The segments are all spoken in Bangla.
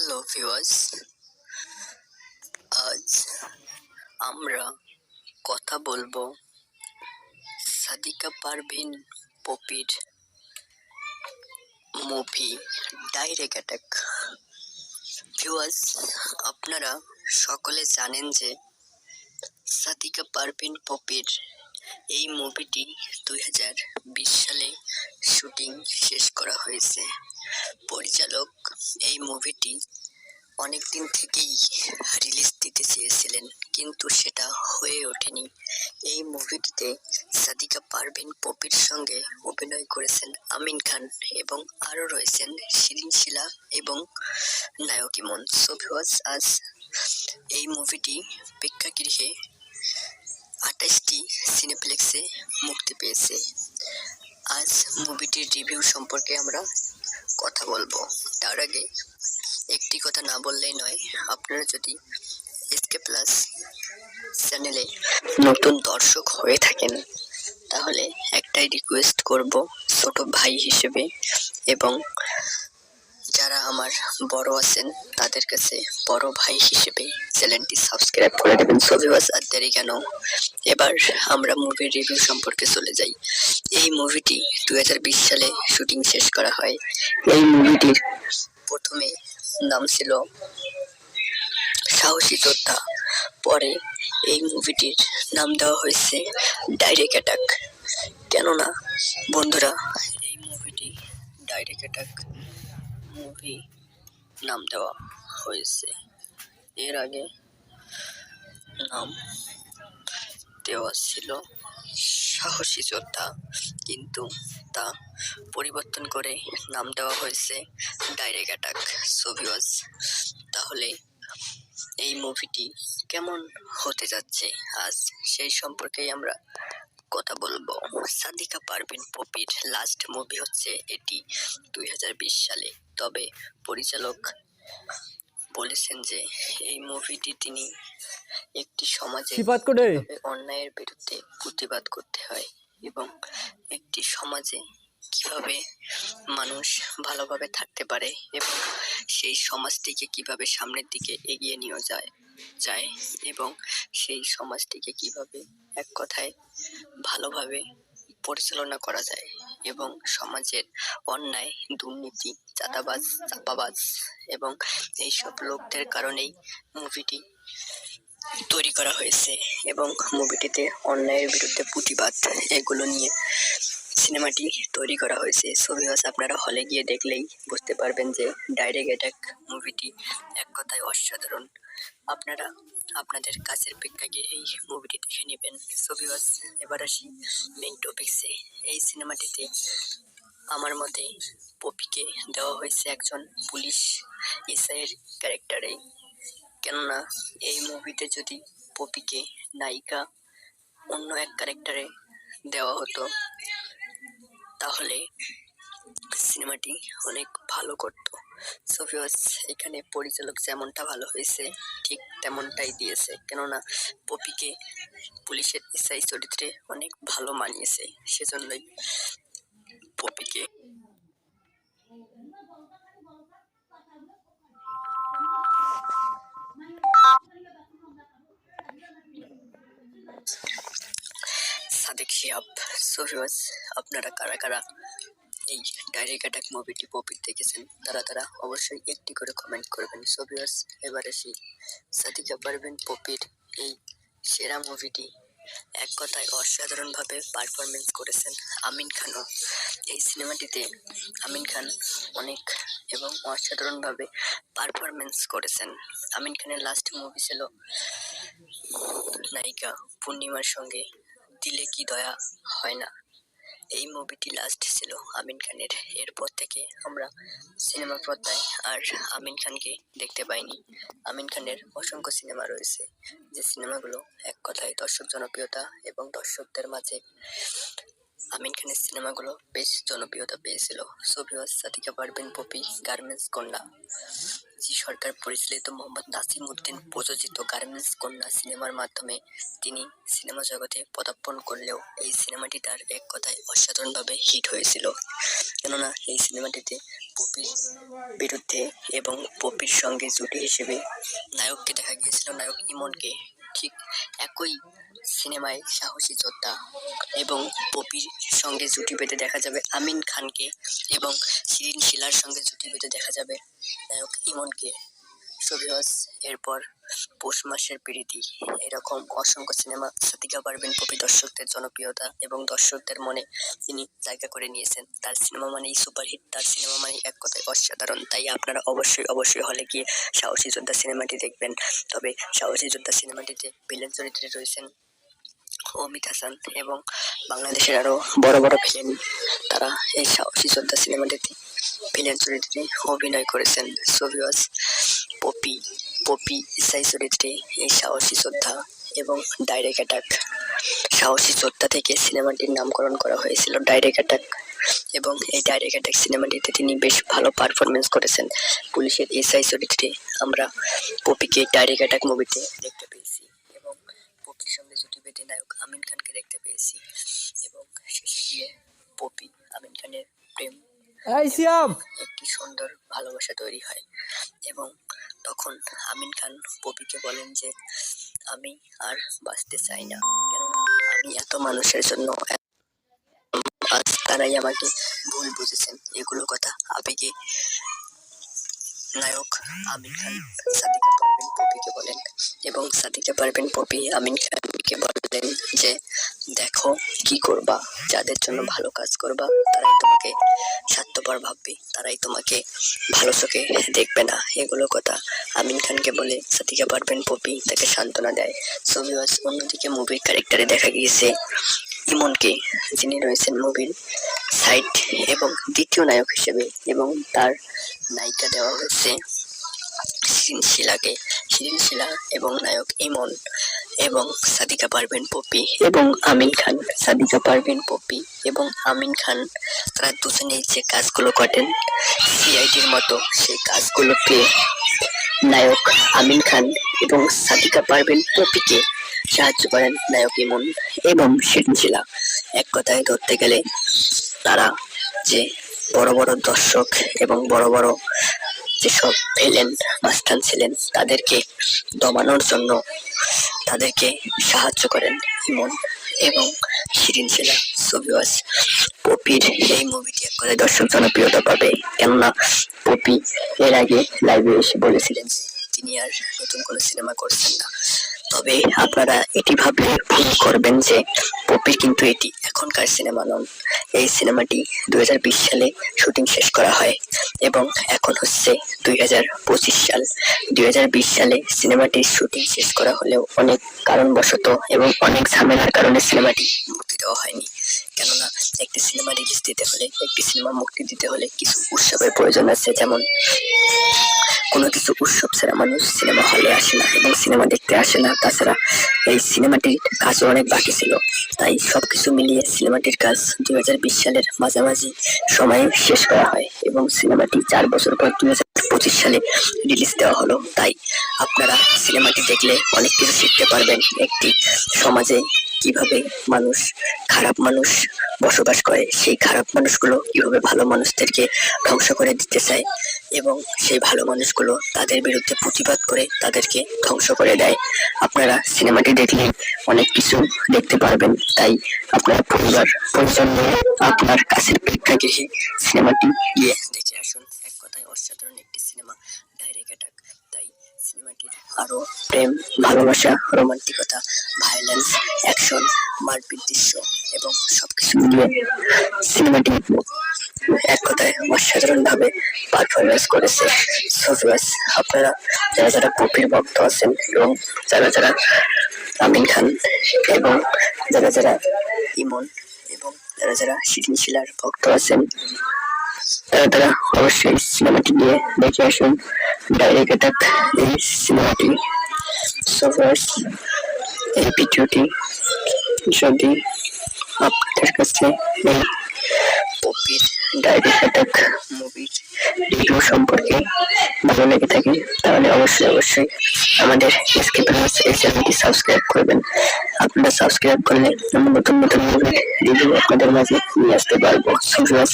হ্যালো ভিউয়ার্স, আজ আমরা কথা বলবো সাদিকা পারভিন পপির মুভি ডাইরেক্ট অ্যাটাক। ভিউয়ার্স, আপনারা সকলে জানেন যে সাদিকা পারভিন পপির এই মুভিটি 2020 সালে শুটিং শেষ করা হয়েছে। পরিচালক এই মুভিটি অনেকদিন থেকেই রিলিজ দিতে চেয়েছিলেন, কিন্তু সেটা হয়ে ওঠেনি। এই মুভিটিতে সাদিকা পারভিন পপির সঙ্গে অভিনয় করেছেন আমিন খান এবং আরও রয়েছেন শিরিন শিলা এবং নায়ক ইমন। সো ভিউয়ার্স, আজ এই মুভিটি প্রেক্ষাগৃহে 28টি সিনেপ্লেক্সে মুক্তি পেয়েছে। আজ মুভিটির রিভিউ সম্পর্কে আমরা কথা বলবো। তার আগে একটি কথা না বললেই নয়, আপনারা যদি এসকে প্লাস চ্যানেলে নতুন দর্শক হয়ে থাকেন তাহলে একটাই রিকোয়েস্ট করব ছোট ভাই হিসেবে, এবং যারা আমার বড় আছেন তাদের কাছে বড় ভাই হিসেবে চ্যানেলটি সাবস্ক্রাইব করে দেবেন। সো ভিউয়ার্স, আর দেরি কেন, এবার আমরা মুভির রিভিউ সম্পর্কে চলে যাই। এই মুভিটি 2020 সালে শুটিং শেষ করা হয়। এই মুভিটির প্রথমে নাম ছিল সাহসী যোদ্ধা, পরে এই মুভিটির নাম দেওয়া হয়েছে ডাইরেক্ট অ্যাটাক। কেননা বন্ধুরা, এই মুভিটি ডাইরেক্ট অ্যাটাক মুভি নাম দেওয়া হয়েছে। এর আগে নাম দেওয়া ছিল সাহসী যোদ্ধা, কিন্তু তা পরিবর্তন করে নাম দেওয়া হয়েছে ডাইরেক্ট অ্যাটাক। সো ভিউয়ার্স, তাহলে এই মুভিটি কেমন হতে যাচ্ছে আজ সেই সম্পর্কেই আমরা কথা বলবো। সাদিকা পারভিন পপির লাস্ট মুভি হচ্ছে এটি 2020 সালে। তবে পরিচালক বলেছেন যে এই মুভিটি তিনি একটি সমাজে কিভাবে অন্যায়ের বিরুদ্ধে প্রতিবাদ করতে হয় এবং একটি সমাজে কিভাবে মানুষ ভালোভাবে থাকতে পারে এবং সেই সমাজটিকে কিভাবে সামনের দিকে এগিয়ে নিয়ে যায় এবং সেই সমাজটিকে কিভাবে এক কথায় ভালোভাবে পরিচালনা করা যায় এবং সমাজের অন্যায়, দুর্নীতি, চাঁদাবাজ এবং এইসব লোকদের কারণেই মুভিটি তৈরি করা হয়েছে এবং মুভিটিতে অন্যায়ের বিরুদ্ধে প্রতিবাদ এগুলো নিয়ে সিনেমাটি তৈরি করা হয়েছে। সো ভিউয়ার্স, আপনারা হলে গিয়ে দেখলেই বুঝতে পারবেন যে ডাইরেক্ট অ্যাটাক মুভিটি এক কথায় অসাধারণ। আপনারা আপনাদের কাছের প্রেক্ষাগৃহে এই মুভিটি দেখে নেবেন। সো ভিউয়ার্স, এবার আসি মেইন টপিকসে। এই সিনেমাটিতে আমার মতে পপিকে দেওয়া হয়েছে একজন পুলিশ এসআইয়ের ক্যারেক্টারে। কেননা এই মুভিতে যদি পপিকে নায়িকা অন্য এক ক্যারেক্টারে দেওয়া হতো তাহলে সিনেমাটি অনেক ভালো করতো। সো ভিউয়ার্স, এখানে পরিচালক যেমনটা ভালো হয়েছে ঠিক তেমনটাই দিয়েছে। কেননা পপিকে পুলিশের এসআই চরিত্রে অনেক ভালো মানিয়েছে, সেজন্যই পপিকে সাদেক শিহাব। সো ভিউয়ার্স, আপনারা কারা কারা এই ডাইরেক্ট অ্যাটাক মুভিটি পপির দেখেছেন তারা অবশ্যই একটি করে কমেন্ট করবেন। সো ভিউয়ার্স, এবার আসি সাদিকা পারভিন পপির এই সেরা মুভিটি এক কথায় অসাধারণভাবে পারফরমেন্স করেছেন আমিন খানও। এই সিনেমাটিতে আমিন খান অনেক এবং অসাধারণভাবে পারফরমেন্স করেছেন। আমিন খানের লাস্ট মুভি ছিল নায়িকা পূর্ণিমার সঙ্গে দিলে কি দয়া হয় না। এই মুভিটি লাস্ট ছিল আমিন খানের। এরপর থেকে আমরা সিনেমা পর্দায় আর আমিন খানকে দেখতে পাইনি। আমিন খানের অসংখ্য সিনেমা রয়েছে, যে সিনেমাগুলো এক কথায় দর্শক জনপ্রিয়তা এবং দর্শকদের মাঝে আমিন খানের সিনেমাগুলো বেশ জনপ্রিয়তা পেয়েছিল। So viewers, Sadika Parvin Popy garments কন্যা, যিশু সরকার পরিচালিত মোহাম্মদ নাসিম উদ্দিন প্রযোজিত গার্মেন্টস কন্যা সিনেমার মাধ্যমে তিনি সিনেমা জগতে পদার্পণ করলেও এই সিনেমাটি তার এক কথায় অসাধারণভাবে হিট হয়েছিল। কেননা এই সিনেমাটিতে পপির বিরুদ্ধে এবং পপির সঙ্গে জুটি হিসেবে নায়ককে দেখা গিয়েছিল, নায়ক ইমনকে। ঠিক একই সিনেমায় সাহসী যোদ্ধা এবং পপির সঙ্গে জুটি বেঁধে দেখা যাবে আমিন খানকে এবং শিরিন শিলার সঙ্গে জুটি বেঁধে দেখা যাবে নায়ক ইমনকে। সবিওয়াস, এরপর পৌষ মাসের প্রীতি, এরকম অসংখ্য সিনেমা সাদিকা পারভীন পপি দর্শকদের জনপ্রিয়তা এবং দর্শকদের মনে তিনি জায়গা করে নিয়েছেন। তার সিনেমা মানেই সুপারহিট, তার সিনেমা মানেই এক কথায় অসাধারণ। তাই আপনারা অবশ্যই হলে গিয়ে সাহসী যোদ্ধা সিনেমাটি দেখবেন। তবে সাহসী যোদ্ধা সিনেমাটিতে ভিলেন চরিত্রে রয়েছেন অমিত হাসান এবং বাংলাদেশের আরো বড় বড় ভিলেন, তারা এই সাহসী যোদ্ধা সিনেমাটিতে ভিলেন চরিত্রে অভিনয় করেছেন। সবিওয়াস, পপি ইসাই চরিত্রে এই সাহসী যোদ্ধা এবং ডাইরেক্ট অ্যাটাক, সাহসী যোদ্ধা থেকে সিনেমাটির নামকরণ করা হয়েছিল ডাইরেক্ট অ্যাটাক। এবং এই ডাইরেক্ট অ্যাটাক সিনেমাটিতে তিনি বেশ ভালো পারফরমেন্স করেছেন। পুলিশের এসআই চরিত্রে আমরা পপিকে ডাইরেক্ট অ্যাটাক মুভিতে দেখতে পেয়েছি এবং পপির সঙ্গে জুটি বেঁধে নায়ক আমিন খানকে দেখতে পেয়েছি এবং শেষে গিয়ে পপি আমিন খানের প্রেম একটি সুন্দর ভালোবাসা তৈরি হয় এবং তখন আমিন খান পপিকে বলেন যে আমি আর বাঁচতে চাই না, কেননা আমি এত মানুষের জন্য, আজ তারাই আমাকে ভুল বুঝেছেন। এগুলো কথা আবেগে নায়ক আমিন খান সাদিকা পারভীন পপিকে বলেন এবং সাদিকা পারভীন পপি আমিন খানকে বলেন যে দেখো কি করবা, যাদের জন্য ভালো কাজ করবা তারাই তোমাকে স্বার্থপর ভাববে, তারাই তোমাকে ভালো চোখে দেখবে না। এগুলো কথা আমিন খানকে বলে সাদিকা পারভীন পপি তাকে সান্ত্বনা দেয়। সবিওয়াস, অন্যদিকে মুভির ক্যারেক্টারে দেখা গিয়েছে ইমনকে, যিনি রয়েছেন মুভির সাইড এবং দ্বিতীয় নায়ক হিসেবে এবং তার নায়িকা দেওয়া হয়েছে শিরিন শিলা এবং নায়ক ইমন এবং সাদিকা পারভীন পপি এবং আমিন খান। সাদিকা পারভীন পপি এবং আমিন খান তারা দুজনেই যে কাজগুলো করেন সিআইডির মতো, সেই কাজগুলোকে নায়ক আমিন খান এবং সাদিকা পারভীন পপিকে সাহায্য করেন নায়ক ইমন এবং শিরিন শিলা। এক কথায় ধরতে গেলে তারা যে বড় বড় দর্শক এবং বড় বড় যেসব ভিলেন মাস্তান ছিলেন তাদেরকে দমানোর জন্য তাদেরকে সাহায্য করেন ইমন এবং শিরিন শিলা। সবিওয়াস, পপির এই মুভিটি এক কথায় দর্শক জনপ্রিয়তা পাবে, কেননা পপি এর আগে লাইভে এসে বলেছিলেন তিনি আর নতুন কোনো সিনেমা করছেন না। তবে আপনারা এটি ভাবলে ভুল করবেন যে পপির কিন্তু এটি এখনকার সিনেমা নন। এই সিনেমাটি 2020 সালে শুটিং শেষ করা হয় এবং এখন হচ্ছে 2025 সাল। 2020 সালে সিনেমাটির শুটিং শেষ করা হলেও অনেক কারণবশত এবং অনেক ঝামেলার কারণে সিনেমাটি মুক্তি দেওয়া হয়নি। কেননা একটি সিনেমা রিলিজ দিতে হলে, একটি সিনেমা মুক্তি দিতে হলে কিছু উৎসবের প্রয়োজন আছে, যেমন কোনো কিছু উৎসব ছাড়া মানুষ সিনেমা হলে আসে না এবং সিনেমা দেখতে আসে না। তাছাড়া এই সিনেমাটির কাজও অনেক বাকি ছিল, তাই সবকিছু মিলিয়ে সিনেমাটির কাজ 2020 সালের মাঝামাঝি সময়ে শেষ করা হয় এবং সিনেমাটি 4 বছর পর 2025 সালে রিলিজ দেওয়া হলো। তাই আপনারা সিনেমাটি দেখলে অনেক কিছু শিখতে পারবেন, একটি সমাজে কিভাবে খারাপ মানুষ বসবাস করে, সেই খারাপ মানুষগুলো কিভাবে ভালো মানুষদেরকে ধ্বংস করে দিতে চায় এবং সেই ভালো মানুষগুলো তাদের বিরুদ্ধে প্রতিবাদ করে তাদেরকে ধ্বংস করে দেয়। আপনারা সিনেমাটি দেখলে অনেক কিছু দেখতে পারবেন, তাই আপনার পরিবার পরিজন নিয়ে আপনার কাছের প্রেক্ষাগৃহে সিনেমাটি গিয়ে দেখে আসুন। এক কথায় অসাধারণ একটি সিনেমা ডাইরেক্ট অ্যাটাক। তাই সিনেমাটির আরো প্রেম, ভালোবাসা, রোমান্টিকতা, ভায়োলেন্স, অ্যাকশন, মারপিট দৃশ্য এবং সবকিছু মিলিয়ে সিনেমাটি এক কথায় অসাধারণ ভাবে পারফরমেন্স করেছে। সবিওয়াস, আপনারা যারা পপির ভক্ত আছেন এবং যারা আমিন খান এবং যারা ইমন এবং যারা শিরিন শিলার ভক্ত আছেন তারা অবশ্যই সিনেমাটি গিয়ে দেখে আসুন। ডাইরেক্ট অ্যাটাক এই সিনেমাটি। সবিওয়াস, এই ভিডিওটি যদি আপনাদের কাছে পপির ডাইরেক্ট অ্যাটাক মুভির রিভিউ সম্পর্কে ভালো লেগে থাকে তাহলে অবশ্যই আমাদের এসকে প্লাস এই চ্যানেলটি সাবস্ক্রাইব করবেন। আপনারা সাবস্ক্রাইব করলে আমরা নতুন মুভির রিভিউ আপনাদের মাঝে নিয়ে আসতে পারবো। সুবিয়াস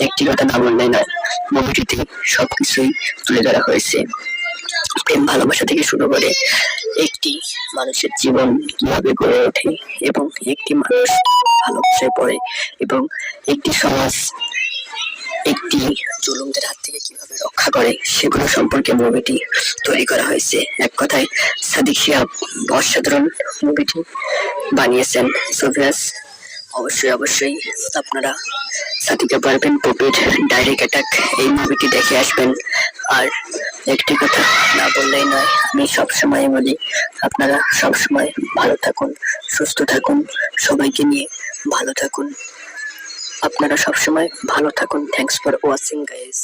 একটি কথা না বললেই নয়, মুভিটিতে সবকিছুই তুলে ধরা হয়েছে। প্রেম ভালোবাসা থেকে শুরু করে একটি মানুষের জীবন কিভাবে গড়ে ওঠে এবং একটি মানুষ ভালোবাসায় পড়ে এবং একটি সমাজ একটি জুলুমদের হাত থেকে কিভাবে রক্ষা করে সেগুলো সম্পর্কে মুভিটি তৈরি করা হয়েছে। এক কথায় সাদিক শিহাব অসাধারণ মুভিটি বানিয়েছেন। সোভিয়াস অবশ্যই আপনারা সাথীকে পারবেন পপির ডাইরেক্ট অ্যাটাক এই মুভিটি দেখে আসবেন। আর একটি কথা না বললেই নয়, আমি সবসময় বলি আপনারা সবসময় ভালো থাকুন, সুস্থ থাকুন, সবাইকে নিয়ে ভালো থাকুন। আপনারা সবসময় ভালো থাকুন। Thanks for watching guys.